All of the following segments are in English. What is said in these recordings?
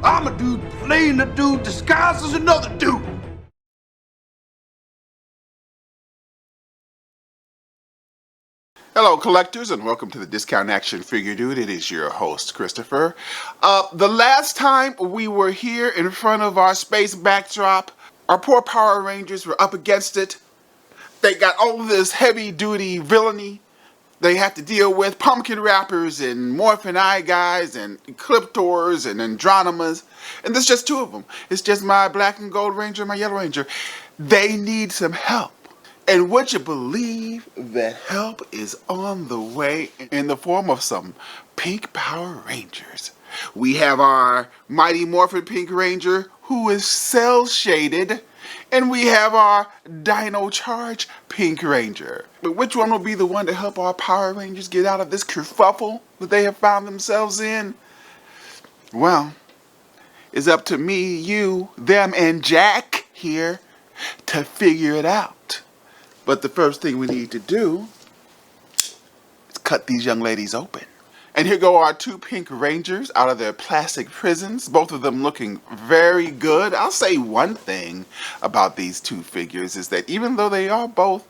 I'm a dude playing a dude disguised as another dude. Hello collectors, and welcome to the Discount Action Figure Dude. It is your host, Christopher. The last time we were here in front of our space backdrop, our poor Power Rangers were up against it. They got all this heavy-duty villainy they have to deal with, pumpkin wrappers and morphin eye guys and ecliptors and andronimas, and there's just two of them. It's just my black and gold ranger and my yellow ranger. They need some help. And would you believe that help is on the way in the form of some pink Power Rangers? We have our Mighty Morphin Pink Ranger, who is cel-shaded, and we have our Dino Charge Pink Ranger. But which one will be the one to help our Power Rangers get out of this kerfuffle that they have found themselves in? Well, it's up to me, you, them, and Jack here to figure it out. But the first thing we need to do is cut these young ladies open. And here go our two pink rangers out of their plastic prisons, both of them looking very good. I'll say one thing about these two figures is that even though they are both,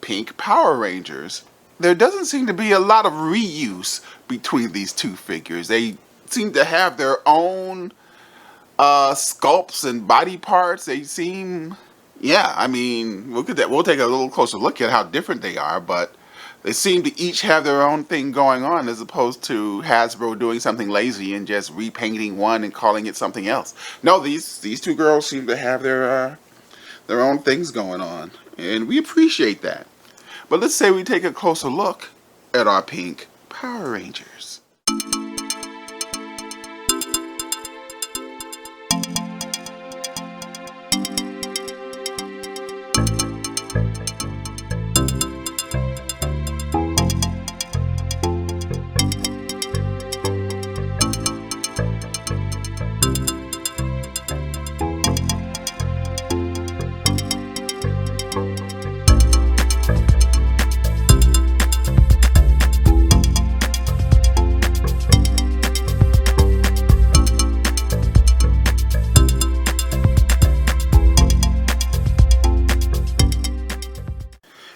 pink Power Rangers, there doesn't seem to be a lot of reuse between these two figures. They seem to have their own sculpts and body parts. They seem... Yeah, I mean, look at that. We'll take a little closer look at how different they are, but they seem to each have their own thing going on as opposed to Hasbro doing something lazy and just repainting one and calling it something else. No, these two girls seem to have their own things going on, and we appreciate that. But let's say we take a closer look at our pink Power Rangers.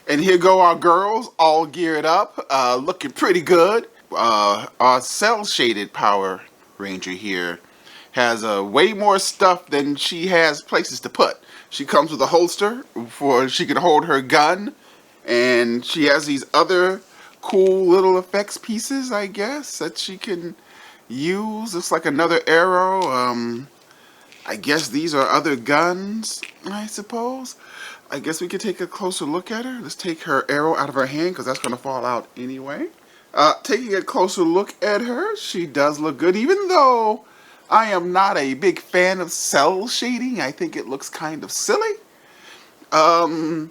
And here go our girls, all geared up, looking pretty good. Our cel-shaded Power Ranger here has way more stuff than she has places to put. She comes with a holster for she can hold her gun, and she has these other cool little effects pieces, I guess, that she can use. Looks like another arrow. I guess these are other guns, I suppose. I guess we could take a closer look at her. Let's take her arrow out of her hand because that's going to fall out anyway. Taking a closer look at her, she does look good. Even though I am not a big fan of cel shading, I think it looks kind of silly. The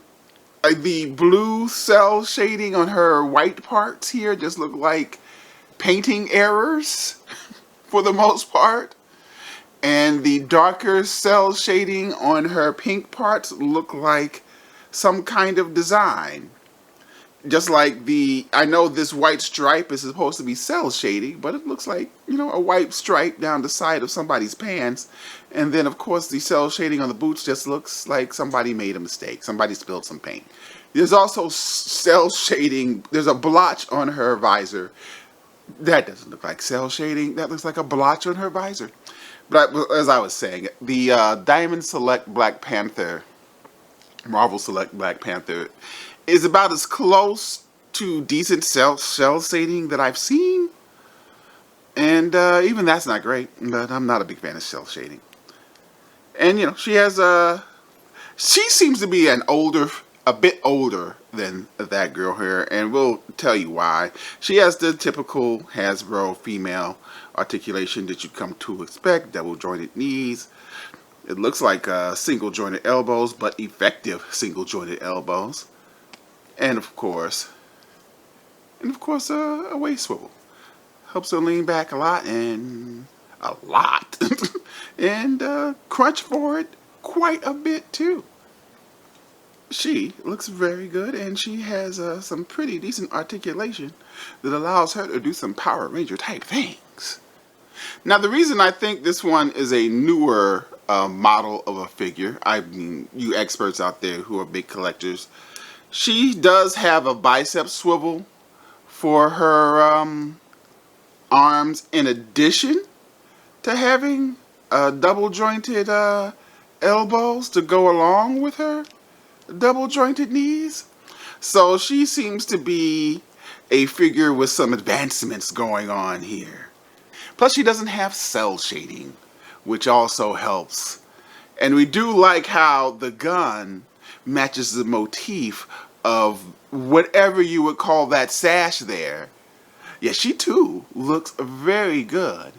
blue cel shading on her white parts here just look like painting errors for the most part. And the darker cel shading on her pink parts look like some kind of design. Just like I know this white stripe is supposed to be cel shading, but it looks like, a white stripe down the side of somebody's pants. And then, of course, the cel shading on the boots just looks like somebody made a mistake. Somebody spilled some paint. There's also cel shading. There's a blotch on her visor. That doesn't look like cel shading. That looks like a blotch on her visor. But as I was saying, the Diamond Select Black Panther, Marvel Select Black Panther, is about as close to decent cel shading that I've seen. And even that's not great, but I'm not a big fan of cel shading. And, she seems to be a bit older than that girl here, and we'll tell you why. She has the typical Hasbro female articulation that you come to expect, double jointed knees. It looks like single jointed elbows, but effective single jointed elbows. And of course, a waist swivel. Helps her lean back a lot, and crunch forward quite a bit too. She looks very good, and she has some pretty decent articulation that allows her to do some Power Ranger type things. Now, the reason I think this one is a newer model of a figure, I mean, you experts out there who are big collectors, she does have a bicep swivel for her arms, in addition to having double jointed elbows to go along with her double jointed knees. So she seems to be a figure with some advancements going on here. Plus, she doesn't have cell shading, which also helps. And we do like how the gun matches the motif of whatever you would call that sash there. Yeah, she too looks very good.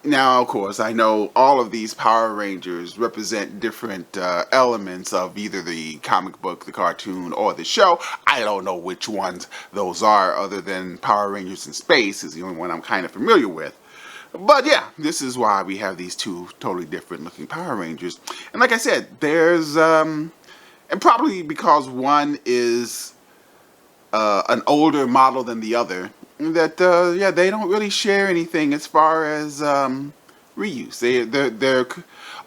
Now, of course, I know all of these Power Rangers represent different elements of either the comic book, the cartoon, or the show. I don't know which ones those are, other than Power Rangers in Space is the only one I'm kind of familiar with. But yeah, this is why we have these two totally different looking Power Rangers. And like I said, there's, and probably because one is an older model than the other, that yeah, they don't really share anything as far as reuse. They're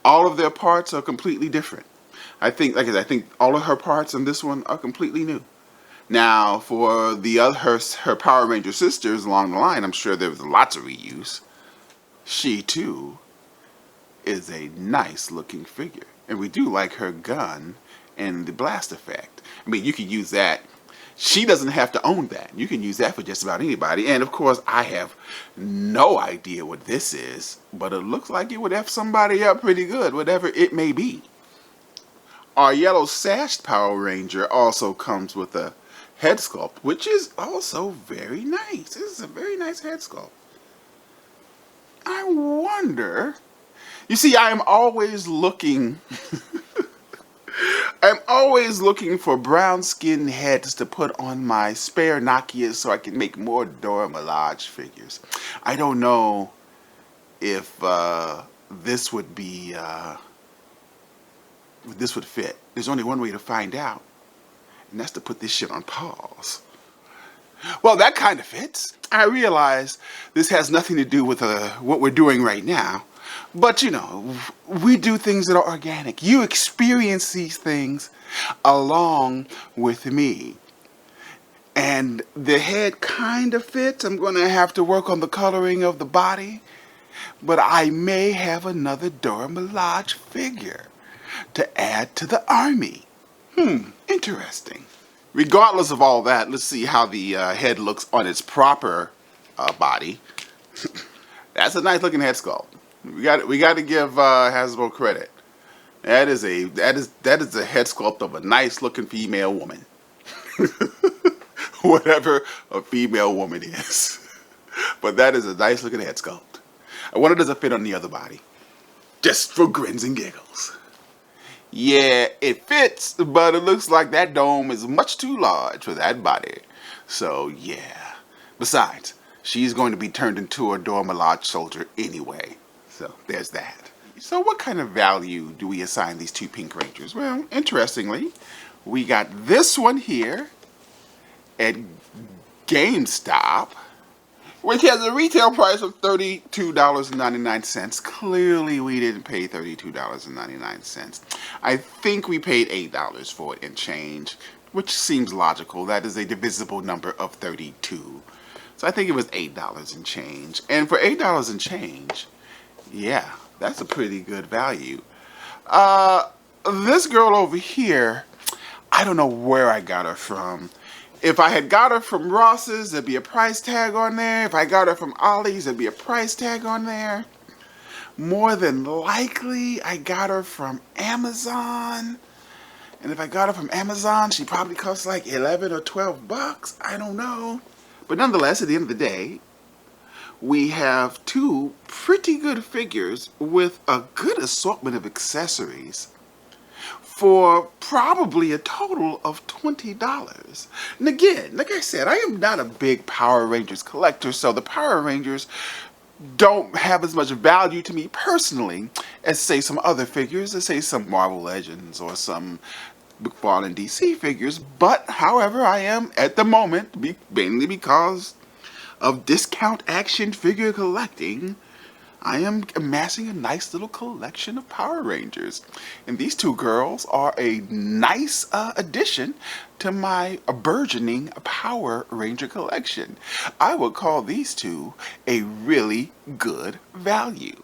all of their parts are completely different. I think, like I said, I think all of her parts on this one are completely new. Now, for the other her Power Ranger sisters along the line, I'm sure there was lots of reuse. She too is a nice looking figure, and we do like her gun and the blast effect. I mean, you can use that. She doesn't have to own that. You can use that for just about anybody. And of course, I have no idea what this is, but it looks like it would F somebody up pretty good, whatever it may be. Our yellow sashed Power Ranger also comes with a head sculpt, which is also very nice. This is a very nice head sculpt. I wonder, you see, I am always looking I'm always looking for brown skin heads to put on my spare Nokias so I can make more Dora Milaje figures. I don't know if this would be this would fit. There's only one way to find out, and that's to put this shit on pause. Well, that kind of fits. I realize this has nothing to do with what we're doing right now. But, you know, we do things that are organic. You experience these things along with me. And the head kind of fits. I'm going to have to work on the coloring of the body. But I may have another Dora Milaje figure to add to the army. Interesting. Regardless of all that, let's see how the head looks on its proper body. That's a nice looking head sculpt. We got to give Hasbro credit. That is a head sculpt of a nice looking female woman. Whatever a female woman is. But that is a nice looking head sculpt. I wonder does it fit on the other body? Just for grins and giggles. Yeah, it fits, but it looks like that dome is much too large for that body. So yeah. Besides, she's going to be turned into a Dora Milaje soldier anyway. So there's that. So what kind of value do we assign these two Pink Rangers? Well, interestingly, we got this one here at GameStop, which has a retail price of $32.99. Clearly, we didn't pay $32.99. I think we paid $8 for it and change, which seems logical. That is a divisible number of 32. So I think it was $8 and change. And for $8 and change, yeah, that's a pretty good value. This girl over here, I don't know where I got her from. If I had got her from Ross's, there'd be a price tag on there. If I got her from Ollie's, there'd be a price tag on there. More than likely, I got her from Amazon. And if I got her from Amazon, she probably costs like 11 or 12 bucks. I don't know. But nonetheless, at the end of the day, we have two pretty good figures with a good assortment of accessories for probably a total of $20. And again, like I said, I am not a big Power Rangers collector, so the Power Rangers don't have as much value to me personally as, say, some other figures, as, say, some Marvel Legends or some McFarlane DC figures. But, however, I am, at the moment, mainly because of discount action figure collecting, I am amassing a nice little collection of Power Rangers. And these two girls are a nice addition to my burgeoning Power Ranger collection. I would call these two a really good value.